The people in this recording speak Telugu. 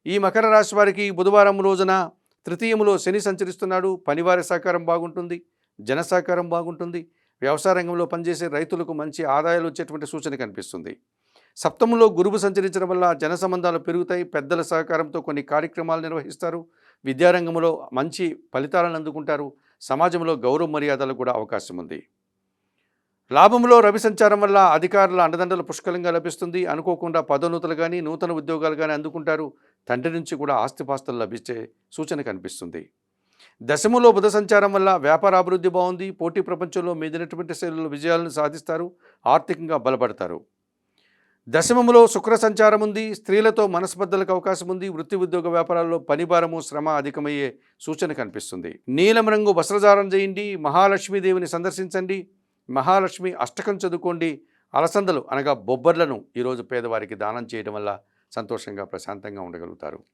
ఈ మకర రాశి వారికి బుధవారం రోజున తృతీయములో శని సంచరిస్తున్నాడు. పనివారి సహకారం బాగుంటుంది, జన సహకారం బాగుంటుంది. వ్యవసాయ రంగంలో పనిచేసే రైతులకు మంచి ఆదాయాలు వచ్చేటువంటి సూచన కనిపిస్తుంది. సప్తమంలో గురువు సంచరించడం వల్ల జన సంబంధాలు పెరుగుతాయి. పెద్దల సహకారంతో కొన్ని కార్యక్రమాలు నిర్వహిస్తారు. విద్యారంగంలో మంచి ఫలితాలను అందుకుంటారు. సమాజంలో గౌరవ మర్యాదలకు కూడా అవకాశం ఉంది. లాభంలో రవి సంచారం వల్ల అధికారుల అండదండలు పుష్కలంగా లభిస్తుంది. అనుకోకుండా పదోన్నతులు కానీ నూతన ఉద్యోగాలు కానీ అందుకుంటారు. తండ్రి నుంచి కూడా ఆస్తిపాస్తులు లభించే సూచన కనిపిస్తుంది. దశములో బుధ సంచారం వల్ల వ్యాపార అభివృద్ధి బాగుంది. పోటీ ప్రపంచంలో మీదినటువంటి శైలిలో విజయాలను సాధిస్తారు. ఆర్థికంగా బలపడతారు. దశమములో శుక్ర సంచారం ఉంది. స్త్రీలతో మనస్పర్ధలకు అవకాశం ఉంది. వృత్తి ఉద్యోగ వ్యాపారాల్లో పనిభారము శ్రమ అధికమయ్యే సూచన కనిపిస్తుంది. నీలం రంగు వస్త్రధారణ చేయండి. మహాలక్ష్మీదేవిని సందర్శించండి. మహాలక్ష్మి అష్టకం చదువుకోండి. అలసందలు అనగా బొబ్బర్లను ఈరోజు పేదవారికి దానం చేయడం వల్ల సంతోషంగా ప్రశాంతంగా ఉండగలుగుతారు.